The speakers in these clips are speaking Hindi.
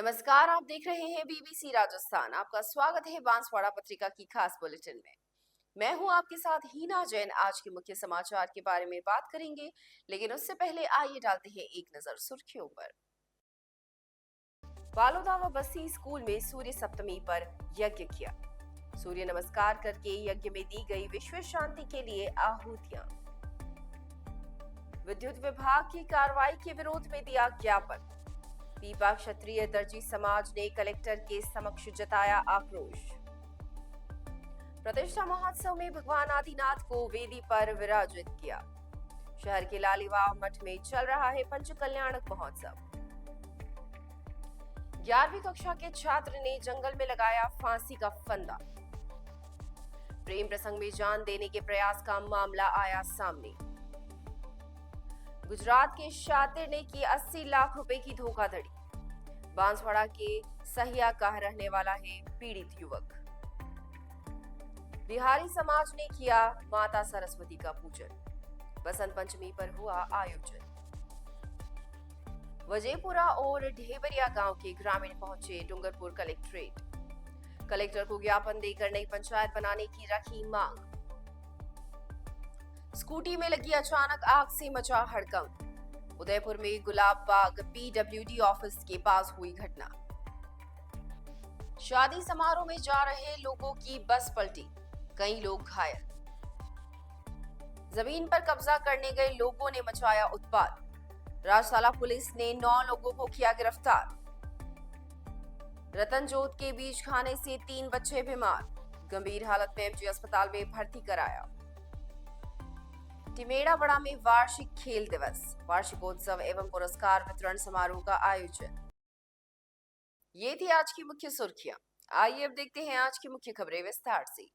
नमस्कार, आप देख रहे हैं बीबीसी राजस्थान। आपका स्वागत है बांसवाड़ा पत्रिका की खास बुलेटिन में। मैं हूं आपके साथ हीना जैन। आज के मुख्य समाचार के बारे में बात करेंगे, लेकिन उससे पहले आइए डालते हैं एक नजर सुर्खियों पर। बालोदा व बस्सी स्कूल में सूर्य सप्तमी पर यज्ञ किया। सूर्य नमस्कार करके यज्ञ में दी गई विश्व शांति के लिए आहुतियां। विद्युत विभाग की कार्रवाई के विरोध में दिया ज्ञापन। पीपा क्षत्रिय दर्जी समाज ने कलेक्टर के समक्ष जताया आक्रोश। प्रतिष्ठा महोत्सव में भगवान आदिनाथ को वेदी पर विराजित किया। शहर के लालीवाव मठ में चल रहा है पंच कल्याणक महोत्सव। 11वीं कक्षा के छात्र ने जंगल में लगाया फांसी का फंदा। प्रेम प्रसंग में जान देने के प्रयास का मामला आया सामने। गुजरात के शातिर ने की 80 लाख रुपए की धोखाधड़ी। बांसवाड़ा के सहिया का रहने वाला है पीड़ित युवक। बिहारी समाज ने किया माता सरस्वती का पूजन। बसंत पंचमी पर हुआ आयोजन। वजयपुरा और ढेबरिया गांव के ग्रामीण पहुंचे डूंगरपुर कलेक्ट्रेट। कलेक्टर को ज्ञापन देकर नई पंचायत बनाने की रखी मांग। स्कूटी में लगी अचानक आग से मचा हड़कंप। उदयपुर में गुलाब बाग पीडब्ल्यूडी ऑफिस के पास हुई घटना। शादी समारोह में जा रहे लोगों की बस पलटी, कई लोग घायल। जमीन पर कब्जा करने गए लोगों ने मचाया उत्पात। राजसाला पुलिस ने 9 लोगों को किया गिरफ्तार। रतनजोत के बीज खाने से 3 बच्चे बीमार, गंभीर हालत में एमजी अस्पताल में भर्ती कराया। टिमेड़ाबड़ा में वार्षिक खेल दिवस, वार्षिकोत्सव एवं पुरस्कार वितरण समारोह का आयोजन। ये थी आज की मुख्य सुर्खियां। आइए अब देखते हैं आज की मुख्य खबरें विस्तार से।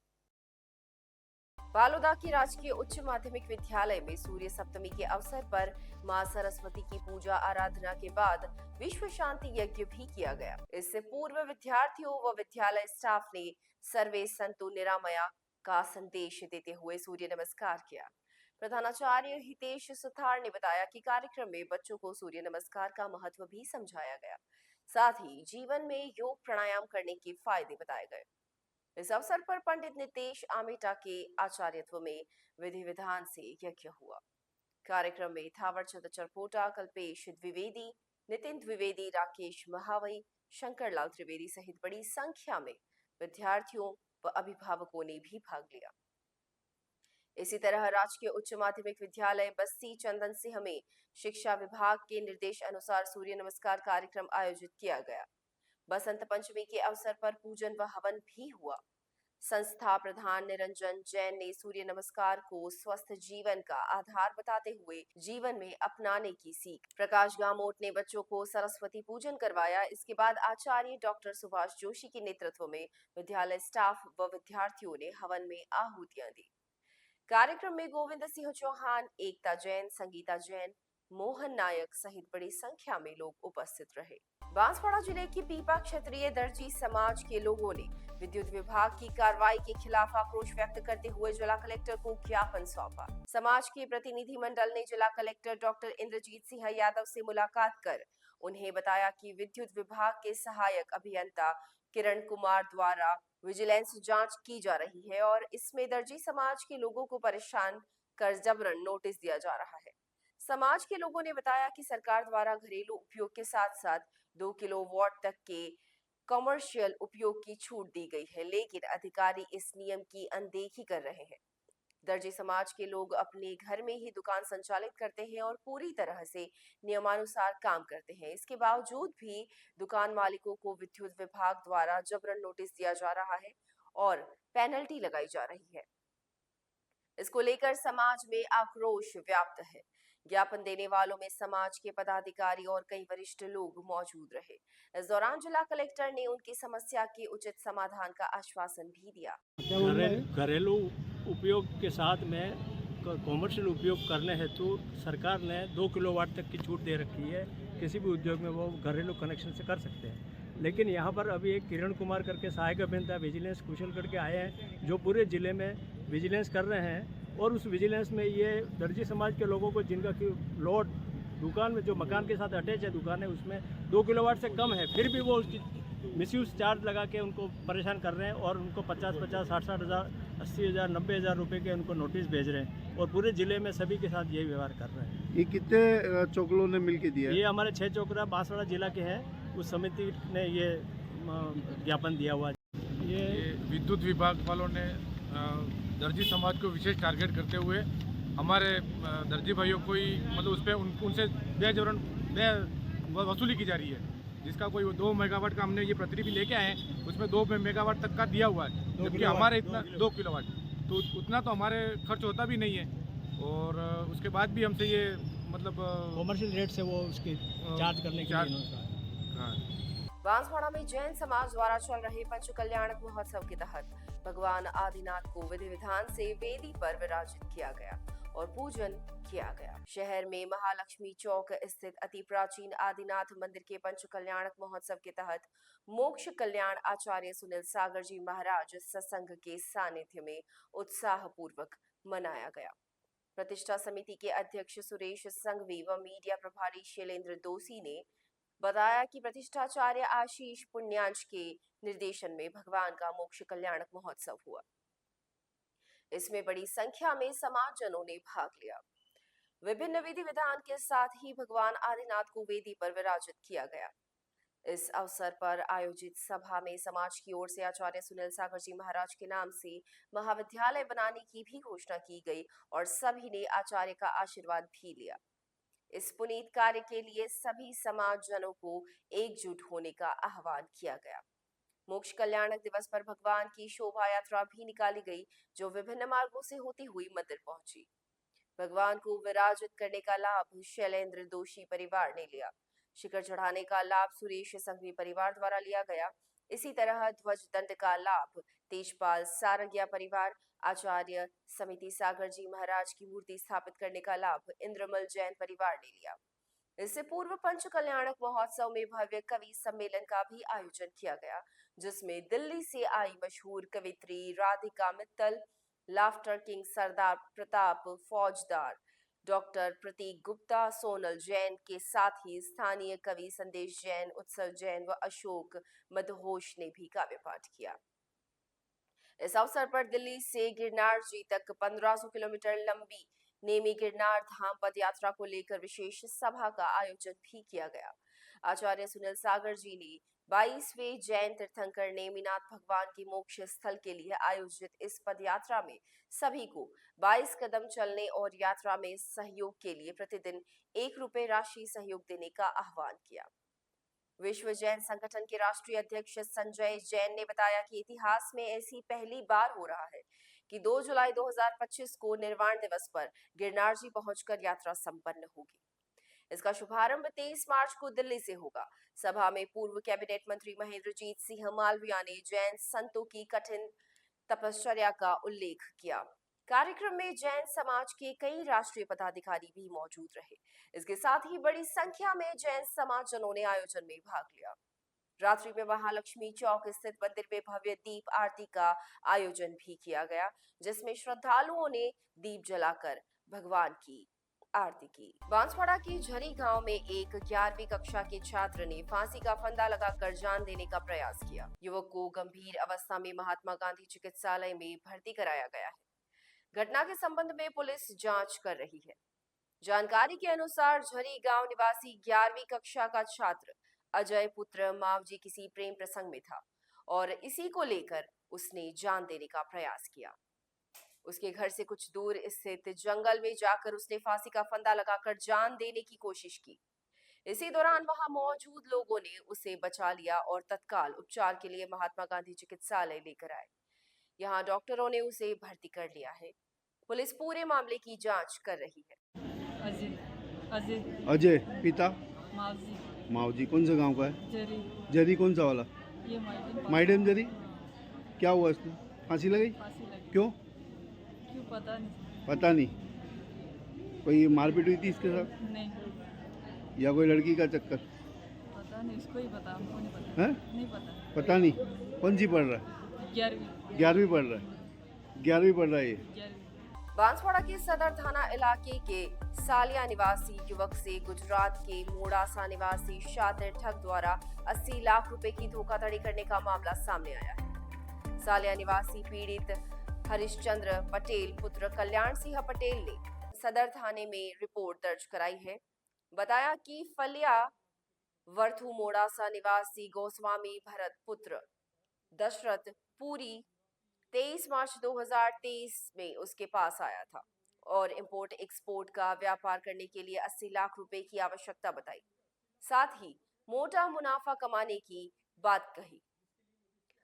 बालोदा के राजकीय उच्च माध्यमिक विद्यालय में सूर्य सप्तमी के अवसर पर मां सरस्वती की पूजा आराधना के बाद विश्व शांति यज्ञ भी किया गया। इससे पूर्व विद्यार्थियों व विद्यालय स्टाफ ने सर्वे संतु निरामया का संदेश देते हुए सूर्य नमस्कार किया। प्रधानाचार्य हितेश सुथार ने बताया कि कार्यक्रम में बच्चों को सूर्य नमस्कार का महत्व भी समझाया गया। साथ ही जीवन में योग प्राणायाम करने के फायदे बताए गए। इस अवसर पर पंडित नितेश आमेटा के आचार्यत्व में विधि विधान से यज्ञ हुआ। कार्यक्रम में थावरचंद चरपोटा, कल्पेश द्विवेदी, नितिन द्विवेदी, राकेश महावई, शंकर लाल त्रिवेदी सहित बड़ी संख्या में विद्यार्थियों व अभिभावकों ने भी भाग लिया। इसी तरह राजकीय उच्च माध्यमिक विद्यालय बस्सी चंदन सिंह में शिक्षा विभाग के निर्देश अनुसार सूर्य नमस्कार कार्यक्रम आयोजित किया गया। बसंत पंचमी के अवसर पर पूजन व हवन भी हुआ। संस्था प्रधान निरंजन जैन ने सूर्य नमस्कार को स्वस्थ जीवन का आधार बताते हुए जीवन में अपनाने की सीख। प्रकाश गामोट ने बच्चों को सरस्वती पूजन करवाया। इसके बाद आचार्य डॉक्टर सुभाष जोशी के नेतृत्व में विद्यालय स्टाफ व विद्यार्थियों ने हवन में आहुतियां दी। कार्यक्रम में गोविंद सिंह चौहान, एकता जैन, संगीता जैन, मोहन नायक सहित बड़ी संख्या में लोग उपस्थित रहे। बांसवाड़ा जिले की पीपा क्षत्रिय दर्जी समाज के लोगों ने विद्युत विभाग की कार्रवाई के खिलाफ आक्रोश व्यक्त करते हुए जिला कलेक्टर को ज्ञापन सौंपा। समाज के प्रतिनिधि मंडल ने जिला कलेक्टर डॉक्टर इंद्रजीत सिंह यादव से मुलाकात कर उन्हें बताया कि विद्युत विभाग के सहायक अभियंता किरण कुमार द्वारा विजिलेंस जांच की जा रही है और इसमें दर्जी समाज के लोगों को परेशान कर जबरन नोटिस दिया जा रहा है। समाज के लोगों ने बताया कि सरकार द्वारा घरेलू उपयोग के साथ साथ 2 किलोवाट तक के कमर्शियल उपयोग की छूट दी गई है, लेकिन अधिकारी इस नियम की अनदेखी कर रहे हैं। दर्जी समाज के लोग अपने घर में ही दुकान संचालित करते हैं और पूरी तरह से नियमानुसार काम करते हैं। इसके बावजूद भी दुकान मालिकों को विद्युत विभाग द्वारा जबरन नोटिस दिया जा रहा है और पेनल्टी लगाई जा रही है। इसको लेकर समाज में आक्रोश व्याप्त है। ज्ञापन देने वालों में समाज के पदाधिकारी और कई वरिष्ठ लोग मौजूद रहे। इस दौरान जिला कलेक्टर ने उनकी समस्या के उचित समाधान का आश्वासन भी दिया। घरेलू उपयोग के साथ में कॉमर्शियल उपयोग करने हेतु सरकार ने 2 किलोवाट तक की छूट दे रखी है। किसी भी उद्योग में वो घरेलू कनेक्शन से कर सकते हैं। लेकिन यहाँ पर अभी एक किरण कुमार करके सहायक अभियंता विजिलेंस कुशल करके आए हैं, जो पूरे ज़िले में विजिलेंस कर रहे हैं। और उस विजिलेंस में ये दर्जी समाज के लोगों को जिनका कि लोड दुकान में जो मकान के साथ अटैच है दुकान है उसमें 2 किलोवाट से कम है, फिर भी वो उसकी मिसयूज़ चार्ज लगा के उनको परेशान कर रहे हैं और उनको 50-50, 60-60 हज़ार, 80 हज़ार, 90 हज़ार रुपये के उनको नोटिस भेज रहे हैं और पूरे ज़िले में सभी के साथ यही व्यवहार कर रहे हैं। ये कितने चोकलों ने मिल के दिया है? ये हमारे 6 चोकरा बांसवाड़ा जिला के हैं, उस समिति ने ये ज्ञापन दिया हुआ है। ये विद्युत विभाग वालों ने दर्जी समाज को विशेष टारगेट करते हुए हमारे दर्जी भाइयों को ही मतलब उस पर उनसे बेजबरन वसूली की जा रही है, जिसका कोई 2 मेगावाट का हमने ये प्रतिलिपि लेके आए हैं, उसमें 2 मेगावाट तक का दिया हुआ है, जबकि हमारे इतना 2 किलोवाट तो उतना तो हमारे खर्च होता भी नहीं है और उसके बाद भी हमसे ये मतलब कॉमर्शियल रेट से वो उसकी चार्ज करने के लिए हाँ। बांसवाड़ा में जैन समाज द्वारा चल रहे पंच कल्याणक महोत्सव के तहत भगवान आदिनाथ को विधि विधान से वेदी पर विराजित किया गया और पूजन किया गया। शहर में महालक्ष्मी चौक स्थित अति प्राचीन आदिनाथ मंदिर के पंच कल्याणक महोत्सव के तहत मोक्ष कल्याण आचार्य सुनील सागर जी महाराज सत्संग के सानिध्य में उत्साह पूर्वक मनाया गया। प्रतिष्ठा समिति के अध्यक्ष सुरेश संघवी व मीडिया प्रभारी शैलेंद्र दोषी ने बताया कि प्रतिष्ठाचार्य आशीष पुण्यांश के निर्देशन में भगवान का मोक्ष कल्याणक महोत्सव हुआ। इसमें बड़ी संख्या में समाजजनों ने भाग लिया। विभिन्न विधि विधान के साथ ही भगवान आदिनाथ को वेदी पर विराजित किया गया। इस अवसर पर आयोजित सभा में समाज की ओर से आचार्य सुनील सागर जी महाराज के नाम से महाविद्यालय बनाने की भी घोषणा की गई और सभी ने आचार्य का आशीर्वाद भी लिया। इस पुनीत कार्य के लिए सभी समाजजनों को एकजुट होने का आह्वान किया गया। मोक्ष कल्याणक दिवस पर भगवान की शोभा यात्रा भी निकाली गई, जो विभिन्न मार्गों से होती हुई मंदिर पहुंची। भगवान को विराजित करने का लाभ शैलेंद्र दोषी परिवार ने लिया। शिखर चढ़ाने का लाभ सुरेश संघवी परिवार द्वारा लिया गया। इसी तरह ध्वज दंड का लाभ तेजपाल सारंगिया परिवार, आचार्य समिति सागर जी महाराज की मूर्ति स्थापित करने का लाभ इंद्रमल जैन परिवार ने लिया। इससे पूर्व पंच कल्याणक महोत्सव में भव्य कवि सम्मेलन का भी आयोजन किया गया, जिसमें दिल्ली से आई मशहूर कवित्री राधिका मित्तल, लाफ्टर किंग सरदार प्रताप फौजदार, डॉक्टर प्रतीक गुप्ता, सोनल जैन के साथ ही स्थानीय कवि संदेश जैन, उत्सव जैन व अशोक मदहोश ने भी काव्य पाठ किया। इस अवसर पर दिल्ली से गिरनार जी तक 1500 किलोमीटर लंबी नेमी गिरनार धाम पद यात्रा को लेकर विशेष सभा का आयोजन भी किया गया। आचार्य सुनील सागर जी ने 22वें जैन तीर्थंकर नेमिनाथ भगवान के मोक्ष स्थल के लिए आयोजित इस पद यात्रा में सभी को 22 कदम चलने और यात्रा में सहयोग के लिए प्रतिदिन 1 रुपये राशि सहयोग देने का आह्वान किया। विश्व जैन संगठन के राष्ट्रीय अध्यक्ष संजय जैन ने बताया कि इतिहास में ऐसी पहली बार हो रहा है कि 2 जुलाई 2025 को निर्वाण दिवस पर गिरनार जी पहुंचकर यात्रा संपन्न होगी। इसका शुभारंभ 23 मार्च को दिल्ली से होगा। सभा में पूर्व कैबिनेट मंत्री महेंद्रजीत सिंह मालविया ने जैन संतों की कठिन तपश्चर्या का उल्लेख किया। कार्यक्रम में जैन समाज के कई राष्ट्रीय पदाधिकारी भी मौजूद रहे। इसके साथ ही बड़ी संख्या में जैन समाजजनों ने आयोजन में भाग लिया। रात्रि में महालक्ष्मी चौक स्थित मंदिर में भव्य दीप आरती का आयोजन भी किया गया, जिसमें श्रद्धालुओं ने दीप जलाकर भगवान की आरती की। बांसवाड़ा के झरी गांव में एक 11वीं कक्षा के छात्र ने फांसी का फंदा लगाकर जान देने का प्रयास किया। युवक को गंभीर अवस्था में महात्मा गांधी चिकित्सालय में भर्ती कराया गया है। घटना के संबंध में पुलिस जांच कर रही है। जानकारी के अनुसार झरी गांव निवासी 11वीं कक्षा का छात्र अजय पुत्र मावजी किसी प्रेम प्रसंग में था और इसी को लेकर उसने जान देने का प्रयास किया। उसके घर से कुछ दूर स्थित जंगल में जाकर उसने फांसी का फंदा लगाकर जान देने की कोशिश की। इसी दौरान वहां मौजूद लोगों ने उसे बचा लिया और तत्काल उपचार के लिए महात्मा गांधी चिकित्सालय लेकर आए। यहां डॉक्टरों ने उसे भर्ती कर लिया है। पुलिस पूरे मामले की जांच कर रही है। अजय पिता मावजी मावजी कौन सा गांव का है? जरी जरी कौन सा वाला? ये माइडम जरी। क्या हुआ इसको? फांसी लगी? फांसी लगी। क्यों पता नहीं। पता नहीं। कोई मारपीट हुई थी इसके साथ? नहीं। या कोई लड़की का चक्कर? पता नहीं, इसको ही पता, हमको नहीं पता। है? नहीं पता। पता नहीं। कौन सी पढ़ रहा है? 11वीं। 11वीं पढ़ रहा है। 11वीं पढ़ रहा है ये। 11वीं। बांसवाड़ा के सदर थाना इलाके के सालिया निवासी युवक से गुजरात के मोड़ासा निवासी शातिर ठग द्वारा 80 लाख रुपए की धोखाधड़ी करने का मामला सामने आया है। सालिया निवासी पीड़ित हरिश्चंद्र पटेल पुत्र कल्याण सिंह पटेल ने सदर थाने में रिपोर्ट दर्ज कराई है। बताया कि फलिया वर्थु मोड़ासा निवासी गोस्वामी भरत पुत्र दशरथ पुरी 23 मार्च 2023 में उसके पास आया था और इंपोर्ट एक्सपोर्ट का व्यापार करने के लिए 80 लाख रुपए की आवश्यकता बताई। साथ ही मोटा मुनाफा कमाने की बात कही।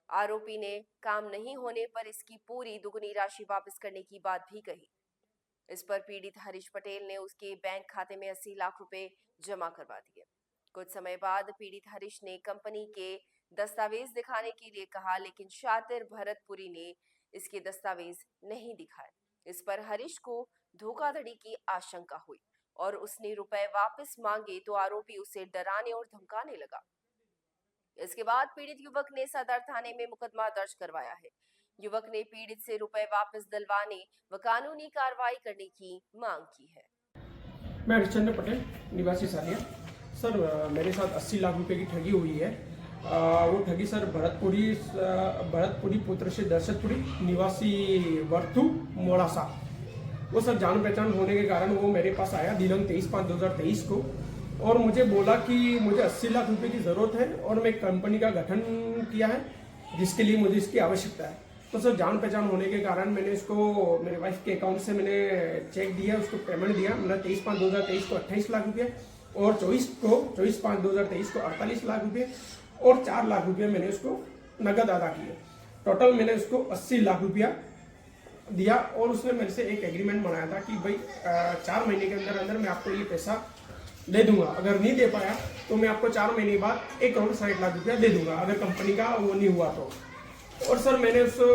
आरोपी ने काम नहीं होने पर इसकी पूरी दुगनी राशि वापस करने की बात भी कही। इस पर पीड़ित हरीश पटेल ने उसके बैंक खाते में 80 लाख रुपए जमा करवा दिए। कुछ समय बाद पीड़ित हरीश ने कंपनी के दस्तावेज दिखाने के लिए कहा, लेकिन शातिर भरतपुरी ने इसके दस्तावेज नहीं दिखाए। इस पर हरीश को धोखाधड़ी की आशंका हुई और उसने रुपए वापस मांगे तो आरोपी उसे डराने और धमकाने लगा। इसके बाद पीड़ित युवक ने सदर थाने में मुकदमा दर्ज करवाया है। युवक ने पीड़ित से रुपए वापस दिलवाने व कानूनी कार्रवाई करने की मांग की है। मैं हरिश्चंद्र पटेल निवासी सालिया। सर मेरे साथ 80 लाख रुपए की ठगी हुई है। वो ठगी सर भरतपुरी पुत्र से दशरथपुरी निवासी वर्थु मोड़ासा। वो सर जान पहचान होने के कारण वो मेरे पास आया दिनांक 23/5/2023 को और मुझे बोला कि मुझे 80 लाख रुपए की ज़रूरत है और मैं कंपनी का गठन किया है जिसके लिए मुझे इसकी आवश्यकता है। तो सर जान पहचान होने के कारण मैंने इसको मेरे वाइफ के अकाउंट से मैंने चेक दिया, उसको पेमेंट दिया। मतलब 23/5/2023 को 28 लाख रुपये और 24/5/2023 को 48 लाख रुपये और 4 लाख रुपये मैंने उसको नगद अदा किए। टोटल मैंने उसको 80 लाख रुपया दिया और उसने मेरे से एक एग्रीमेंट बनाया था कि भाई 4 महीने के अंदर अंदर मैं आपको ये पैसा दे दूंगा। अगर नहीं दे पाया तो मैं आपको 4 महीने बाद 1 करोड़ 60 लाख रुपया दे दूंगा, अगर कंपनी का वो नहीं हुआ तो। और सर मैंने उसको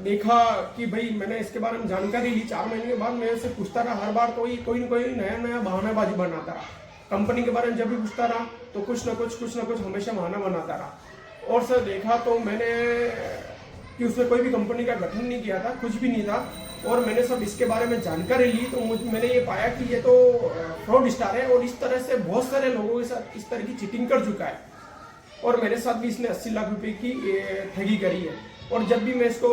देखा कि भाई मैंने इसके बारे में जानकारी ली। 4 महीने के बाद मैं उससे पूछता रहा, हर बार कोई न कोई नया बहानाबाजी बनाता रहा। कंपनी के बारे में जब भी पूछता रहा तो कुछ ना कुछ हमेशा बहाना बनाता रहा। और सर देखा तो मैंने कि उसने कोई भी कंपनी का गठन नहीं किया था, कुछ भी नहीं था। और मैंने सब इसके बारे में जानकारी ली तो मैंने ये पाया कि ये तो फ्रॉड स्टार है और इस तरह से बहुत सारे लोगों के साथ इस तरह की चीटिंग कर चुका है। और मेरे साथ भी इसने 80 लाख रुपए की ठगी करी है। और जब भी मैं इसको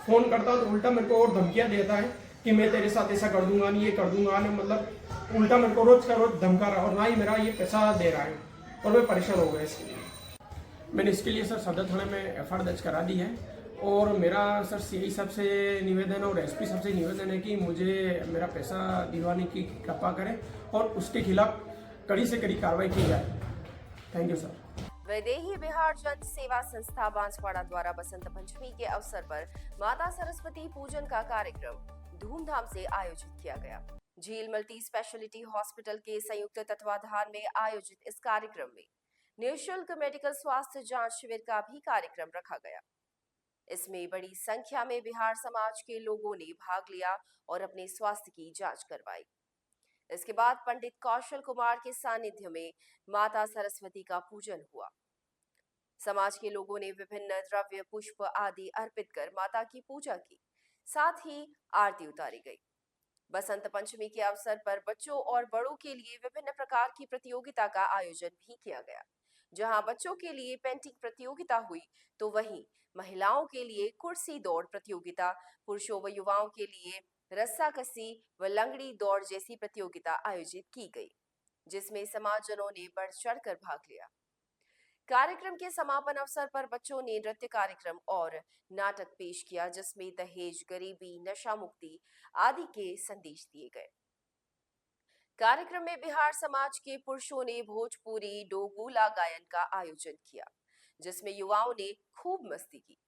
फ़ोन करता हूँ तो उल्टा मेरे को और धमकियाँ देता है कि मैं तेरे साथ ऐसा कर दूंगा, नहीं ये कर दूंगा, नहीं मतलब उल्टा मेरे को रोज का रोज धमका रहा है और ना ही मेरा ये पैसा दे रहा है और मैं परेशान हो गया इसके लिए। मैंने इसके लिए सर सदर थाने में एफआईआर दर्ज करा दी है और मेरा सर सीआई साहब से निवेदन और एसपी साहब से निवेदन है कि मुझे मेरा पैसा दिलवाने की कृपा करें और उसके खिलाफ कड़ी से कड़ी कार्रवाई की जाए। Thank you sir. Vaidehi Bihar जन सेवा संस्था बांसवाड़ा द्वारा बसंत पंचमी के अवसर पर माता सरस्वती पूजन का कार्यक्रम धूमधाम से आयोजित किया गया। झील मल्टी स्पेशलिटी हॉस्पिटल के संयुक्त तत्वाधान में आयोजित इस कार्यक्रम में निःशुल्क मेडिकल स्वास्थ्य जांच शिविर का भी कार्यक्रम रखा गया। इसमें बड़ी संख्या में बिहार समाज के लोगों ने भाग लिया और अपने स्वास्थ्य की जांच करवाई। इसके बाद पंडित कौशल कुमार के सानिध्य में माता सरस्वती का पूजन हुआ। समाज के लोगों ने विभिन्न द्रव्य पुष्प आदि अर्पित कर माता की पूजा की, साथ ही आरती उतारी गई। बसंत पंचमी के अवसर पर बच्चों और बड़ों के लिए विभिन्न प्रकार की प्रतियोगिता का आयोजन भी किया गया। जहां बच्चों के लिए पेंटिंग प्रतियोगिता हुई तो वहीं महिलाओं के लिए कुर्सी दौड़ प्रतियोगिता, पुरुषों व युवाओं के लिए रस्साकसी व लंगड़ी दौड़ जैसी प्रतियोगिता आयोजित की गई, जिसमें समाजजनों ने बढ़ चढ़कर भाग लिया। कार्यक्रम के समापन अवसर पर बच्चों ने नृत्य कार्यक्रम और नाटक पेश किया, जिसमें दहेज, गरीबी, नशा मुक्ति आदि के संदेश दिए गए। कार्यक्रम में बिहार समाज के पुरुषों ने भोजपुरी डोगुला गायन का आयोजन किया, जिसमें युवाओं ने खूब मस्ती की।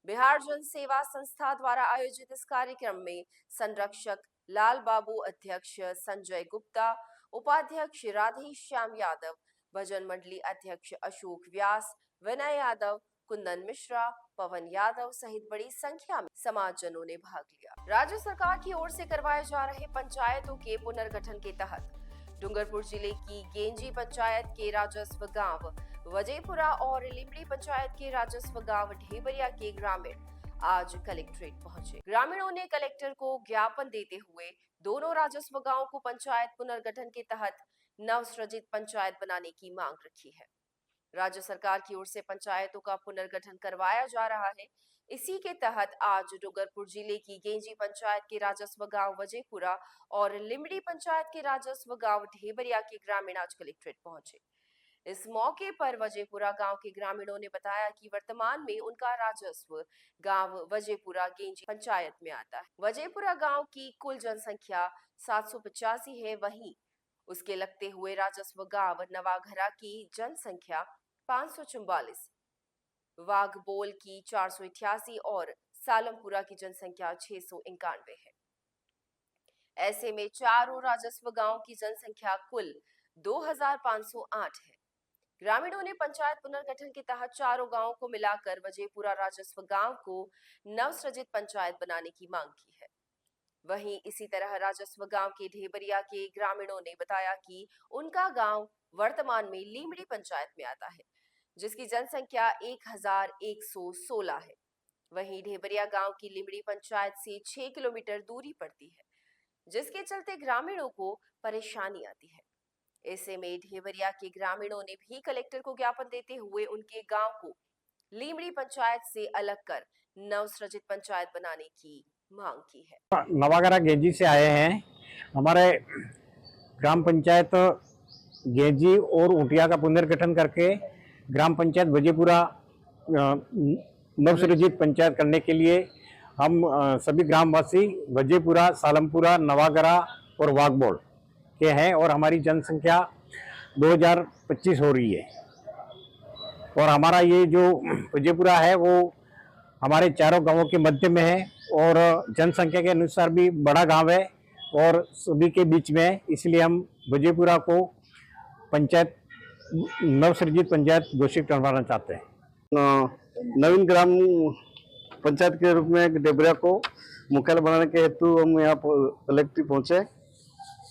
बिहार जन सेवा संस्था द्वारा आयोजित इस कार्यक्रम में संरक्षक लाल बाबू, अध्यक्ष संजय गुप्ता, उपाध्यक्ष राधे श्याम यादव, भजन मंडली अध्यक्ष अशोक व्यास, विनय यादव, कुंदन मिश्रा, पवन यादव सहित बड़ी संख्या में समाजजनों ने भाग लिया। राज्य सरकार की ओर से करवाए जा रहे पंचायतों के पुनर्गठन के तहत डूंगरपुर जिले की गेंजी पंचायत के राजस्व गांव वजयपुरा और लिमड़ी पंचायत के राजस्व गांव ढेबरिया के ग्रामीण आज कलेक्ट्रेट पहुंचे। ग्रामीणों ने कलेक्टर को ज्ञापन देते हुए दोनों राजस्व गांवों को पंचायत पुनर्गठन के तहत नवसृजित पंचायत बनाने की मांग रखी है। राज्य सरकार की ओर से पंचायतों का पुनर्गठन करवाया जा रहा है। इसी के तहत आज डूंगरपुर जिले की गेंजी पंचायत के राजस्व गांव वजयपुरा और लिमड़ी पंचायत के राजस्व गांव ढेबरिया के ग्रामीण आज कलेक्ट्रेट पहुंचे। इस मौके पर वजयपुरा गांव के ग्रामीणों ने बताया कि वर्तमान में उनका राजस्व गांव वजयपुरा गेंजी पंचायत में आता है। वजयपुरा गांव की कुल जनसंख्या 785 है, वहीं उसके लगते हुए राजस्व गांव नवाघरा की जनसंख्या 544, वाघबोल की 488 और सालमपुरा की जनसंख्या 691 है। ऐसे में चारों राजस्व गांव की जनसंख्या कुल 2508 है। ग्रामीणों ने पंचायत पुनर्गठन के तहत चारों गांवों को मिलाकर वजयपुरा राजस्व गांव को नवसृजित पंचायत बनाने की मांग की है। वहीं इसी तरह राजस्व गांव के ढेबरिया के ग्रामीणों ने बताया कि उनका गांव वर्तमान में लीमड़ी पंचायत में आता है, जिसकी जनसंख्या 1116 है। वहीं ढेबरिया गांव की लिमड़ी पंचायत से 6 किलोमीटर दूरी पड़ती है, जिसके चलते ग्रामीणों को परेशानी आती है। ऐसे में ढेबरिया के ग्रामीणों ने भी कलेक्टर को ज्ञापन देते हुए उनके गांव को लीमड़ी पंचायत से अलग कर नवसृजित पंचायत बनाने की मांग की है। नवागरा गेंजी से आए हैं। हमारे ग्राम पंचायत गेंजी और ऊटिया का पुनर्गठन करके ग्राम पंचायत वजयपुरा नवसृजित पंचायत करने के लिए हम सभी ग्रामवासी वजयपुरा, सालमपुरा, नवागरा और वाघबोल के हैं और हमारी जनसंख्या 2025 हो रही है। और हमारा ये जो वजयपुरा है वो हमारे चारों गांवों के मध्य में है और जनसंख्या के अनुसार भी बड़ा गांव है और सभी के बीच में है। इसलिए हम वजयपुरा को पंचायत नवसृजित पंचायत घोषित करवाना चाहते हैं। नवीन ग्राम पंचायत के रूप में डेबरिया को मुख्यालय बनाने के हेतु हम यहाँ कलेक्ट्रेट पहुँचे।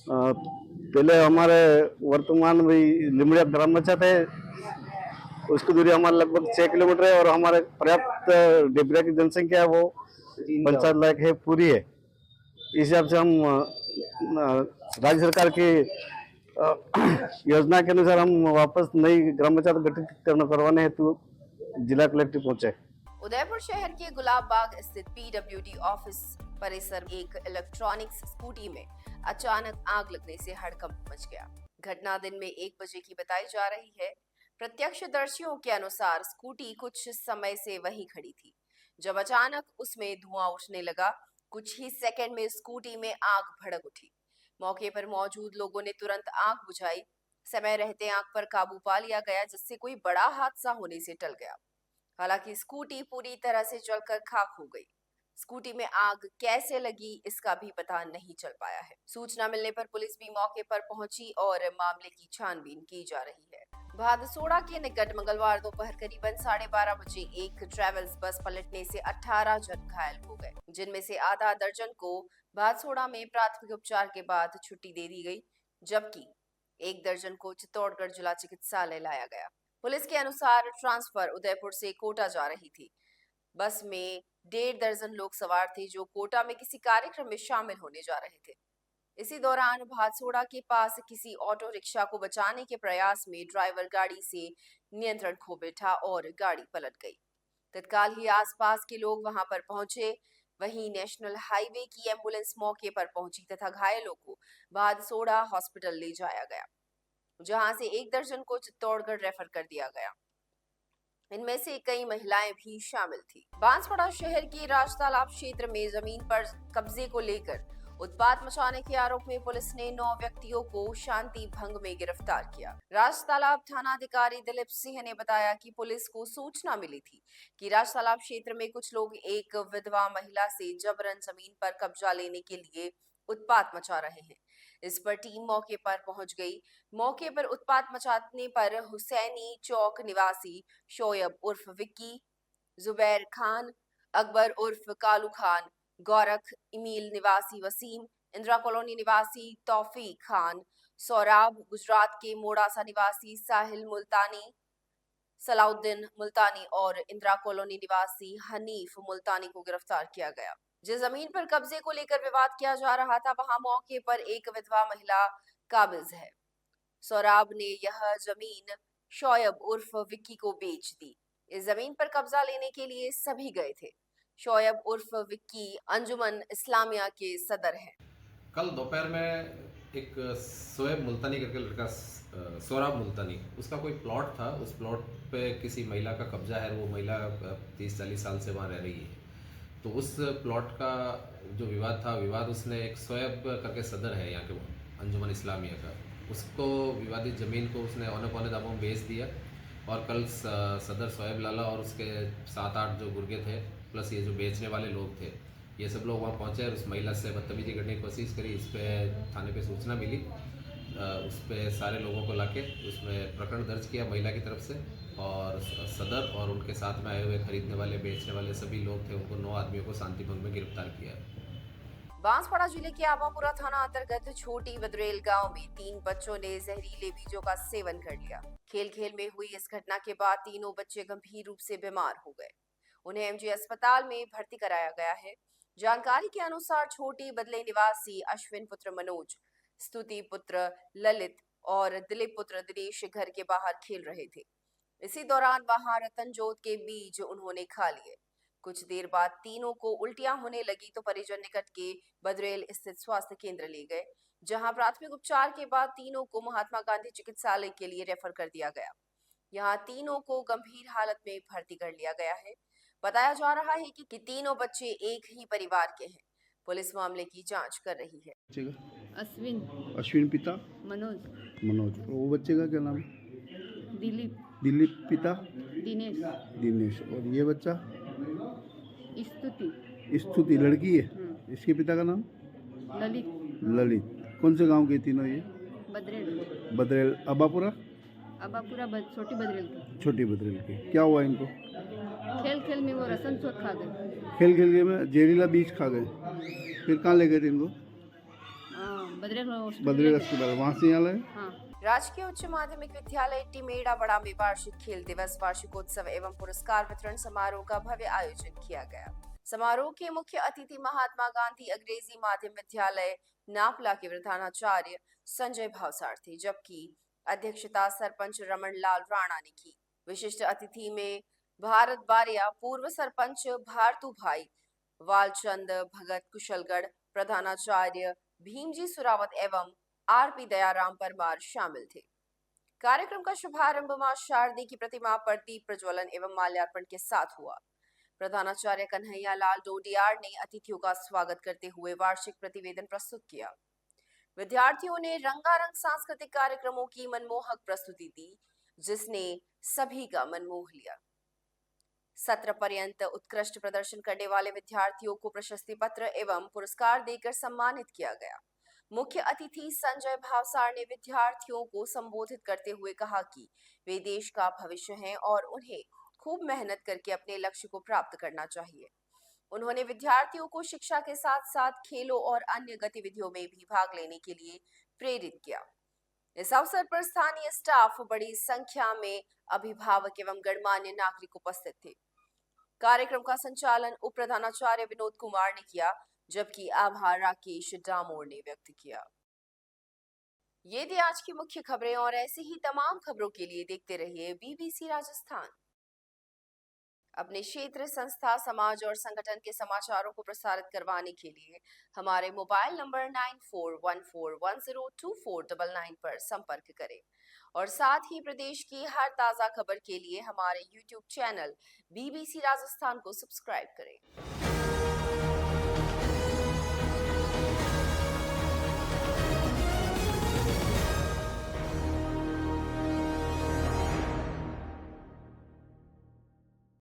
पहले हमारे वर्तमान में लिमड़िया ग्राम पंचायत है, उसकी दूरी हमारे लगभग 6 किलोमीटर है और हमारे पर्याप्त डेबरिया की जनसंख्या है वो पंचायत लायक है, पूरी है। इस हिसाब से हम राज्य सरकार की योजना के अनुसार हम वापस नई ग्राम पंचायत गठित करवाने हेतु जिला कलेक्ट्रेट पहुंचे। उदयपुर शहर के गुलाब बाग स्थित पीडब्ल्यूडी ऑफिस परिसर में एक इलेक्ट्रॉनिक्स स्कूटी में अचानक आग लगने से हड़कंप मच गया। घटना दिन में 1 बजे की बताई जा रही है। प्रत्यक्षदर्शियों के अनुसार स्कूटी कुछ समय से वहीं खड़ी थी, जब अचानक उसमें धुआं उठने लगा। कुछ ही सेकंड में स्कूटी में आग भड़क उठी। मौके पर मौजूद लोगों ने तुरंत आग बुझाई। समय रहते आग पर काबू पा लिया गया, जिससे कोई बड़ा हादसा होने से टल गया। हालांकि स्कूटी पूरी तरह से जलकर खाक हो गई। स्कूटी में आग कैसे लगी इसका भी पता नहीं चल पाया है। सूचना मिलने पर पुलिस भी मौके पर पहुंची और मामले की छानबीन की जा रही है। भादसोड़ा के निकट मंगलवार दोपहर करीबन 12:30 बजे एक ट्रेवल्स बस पलटने से 18 जन घायल हो गए, जिनमें से आधा दर्जन को भादसोड़ा में प्राथमिक उपचार के बाद छुट्टी दे दी गई, जबकि 1 दर्जन को चित्तौड़गढ़ जिला चिकित्सालय लाया गया। पुलिस के अनुसार ट्रांसफर उदयपुर से कोटा जा रही थी। बस में 1.5 दर्जन लोग सवार थे जो कोटा में किसी कार्यक्रम में शामिल होने जा रहे थे। इसी दौरान भादसोड़ा के पास किसी ऑटो रिक्शा को बचाने के प्रयास में ड्राइवर गाड़ी से नियंत्रण खो बैठा और गाड़ी पलट गई। तत्काल ही आसपास के लोग वहां पर पहुंचे। वहीं नेशनल हाईवे की एम्बुलेंस मौके पर पहुंची तथा घायलों को भादसोड़ा हॉस्पिटल ले जाया गया, जहां से 1 दर्जन को चित्तौड़गढ़ रेफर कर दिया गया। इनमें से कई महिलाएं भी शामिल थी। बांसवाड़ा शहर के राजतालाब क्षेत्र में जमीन पर कब्जे को लेकर उत्पात मचाने के आरोप में पुलिस ने 9 व्यक्तियों को शांति भंग में गिरफ्तार किया। राजतालाब थानाधिकारी दिलीप सिंह ने बताया कि पुलिस को सूचना मिली थी कि राजतालाब क्षेत्र में कुछ लोग एक विधवा महिला से जबरन जमीन पर कब्जा लेने के लिए उत्पात मचा रहे हैं। इस पर टीम मौके पर पहुंच गई। मौके पर उत्पात मचाने पर हुसैनी चौक निवासी शोएब उर्फ विक्की, जुबैर खान, अकबर उर्फ कालू खान, गौरख इमील निवासी वसीम, इंदिरा कॉलोनी निवासी तौफीक खान, सौराब गुजरात के मोड़ासा निवासी साहिल मुल्तानी, सलाउद्दीन मुल्तानी और इंदिरा कॉलोनी निवासी हनीफ मुल्तानी को गिरफ्तार किया गया। जिस जमीन पर कब्जे को लेकर विवाद किया जा रहा था, वहां मौके पर एक विधवा महिला काबिज है। सौराब ने यह जमीन शोएब उर्फ विक्की को बेच दी। इस जमीन पर कब्जा लेने के लिए सभी गए थे। शोएब उर्फ विक्की अंजुमन इस्लामिया के सदर हैं। कल दोपहर में एक शोएब मुल्तानी करके लड़का, सौराब मुल्तानी, उसका कोई प्लॉट था। उस प्लॉट पे किसी महिला का कब्जा है। वो महिला 30-40 साल से वहाँ रह रही है। तो उस प्लॉट का जो विवाद था, उसने एक शोएब करके सदर है यहाँ के अंजुमन इस्लामिया का, उसको विवादित ज़मीन को उसने औने पौने दामों में बेच दिया। और कल सदर शोएब लाला और उसके 7-8 जो गुर्गे थे, प्लस ये जो बेचने वाले लोग थे, ये सब लोग वहाँ पहुँचे और उस महिला से बदतमीजी करने की कोशिश करी। इस पर थाने पे सूचना मिली। उस पर सारे लोगों को लाके उसमें प्रकरण दर्ज किया महिला की तरफ से। और सदर और उनके साथ में आए हुए खरीदने वाले, बेचने वाले सभी लोग थे, उनको 9 आदमियों को शांतिभंग में गिरफ्तार किया। बांसवाड़ा जिले के आवापुरा थाना अंतर्गत छोटी बदरेल गांव में 3 बच्चों ने जहरीले बीजों का सेवन कर लिया। खेल खेल में हुई इस घटना के बाद तीनों बच्चे गंभीर रूप से बीमार हो गए। उन्हें एमजी अस्पताल में भर्ती कराया गया है। जानकारी के अनुसार छोटी बदले निवासी अश्विन पुत्र मनोज, स्तुति पुत्र ललित और दिलीप पुत्र दिनेश घर के बाहर खेल रहे थे। इसी दौरान वहां रतनजोत के बीज उन्होंने खा लिए। कुछ देर बाद तीनों को उल्टियां होने लगी तो परिजन निकट के बदरेल स्थित स्वास्थ्य केंद्र ले गए, जहां प्राथमिक उपचार के बाद तीनों को महात्मा गांधी चिकित्सालय के लिए रेफर कर दिया गया। यहां तीनों को गंभीर हालत में भर्ती कर लिया गया है। बताया जा रहा है कि तीनों बच्चे एक ही परिवार के हैं। पुलिस मामले की जांच कर रही है। अश्विन पिता मनोज। वो बच्चे का क्या नाम है? दिलीप पिता दिनेश। और ये बच्चा स्तुति लड़की है। इसके पिता का नाम ललित। कौन से गांव के तीनों ये? बदरेल। अबापुरा छोटी बदरेल के। क्या हुआ इनको? खेल में वो रसन चोट खा गए। खेल में जहरीला बीज खा गए। फिर कहाँ ले गए थे इनको? बदरेल अस्पताल। वहाँ से यहाँ लाए। राजकीय उच्च माध्यमिक विद्यालय टिमेड़ा बड़ा में वार्षिक खेल दिवस, वार्षिकोत्सव एवं पुरस्कार वितरण समारोह का भव्य आयोजन किया गया। समारोह के मुख्य अतिथि महात्मा गांधी अंग्रेजी माध्यम विद्यालय नापला के प्रधानाचार्य संजय भावसार थे, जबकि अध्यक्षता सरपंच रमन लाल राणा ने की। विशिष्ट अतिथि में भारत बारिया, पूर्व सरपंच भारतू भाई, वालचंद भगत कुशलगढ़, प्रधानाचार्य भीमजी सुरावत एवं आरपी दयाराम परमार शामिल थे। कार्यक्रम का शुभारंभ मां शारदी की प्रतिमा पर दीप प्रज्वलन एवं माल्यार्पण के साथ हुआ। प्रधानाचार्य कन्हैया लाल डोडियार ने अतिथियों का स्वागत करते हुए वार्षिक प्रतिवेदन प्रस्तुत किया। विद्यार्थियों ने रंगारंग सांस्कृतिक कार्यक्रमों की मनमोहक प्रस्तुति दी, जिसने सभी का मन मोह लिया। सत्र पर्यंत उत्कृष्ट प्रदर्शन करने वाले विद्यार्थियों को प्रशस्ति पत्र एवं पुरस्कार देकर सम्मानित किया गया। मुख्य अतिथि संजय भावसार ने विद्यार्थियों को संबोधित करते हुए कहा कि वे देश का भविष्य हैं और उन्हें खूब मेहनत करके अपने लक्ष्य को प्राप्त करना चाहिए। उन्होंने विद्यार्थियों को शिक्षा के साथ साथ खेलों और अन्य गतिविधियों में भी भाग लेने के लिए प्रेरित किया। इस अवसर पर स्थानीय स्टाफ, बड़ी संख्या में अभिभावक एवं गणमान्य नागरिक उपस्थित थे। कार्यक्रम का संचालन उप प्रधानाचार्य विनोद कुमार ने किया, जबकि आभार राकेश डामोर ने व्यक्त किया। ये थी आज की मुख्य खबरें और ऐसी ही तमाम खबरों के लिए देखते रहिए BBC राजस्थान। अपने क्षेत्र, संस्था, समाज और संगठन के समाचारों को प्रसारित करवाने के लिए हमारे मोबाइल नंबर 9414102499 पर संपर्क करें और साथ ही प्रदेश की हर ताजा खबर के लिए हमारे YouTube चैनल BBC राजस्थान को सब्सक्राइब करें।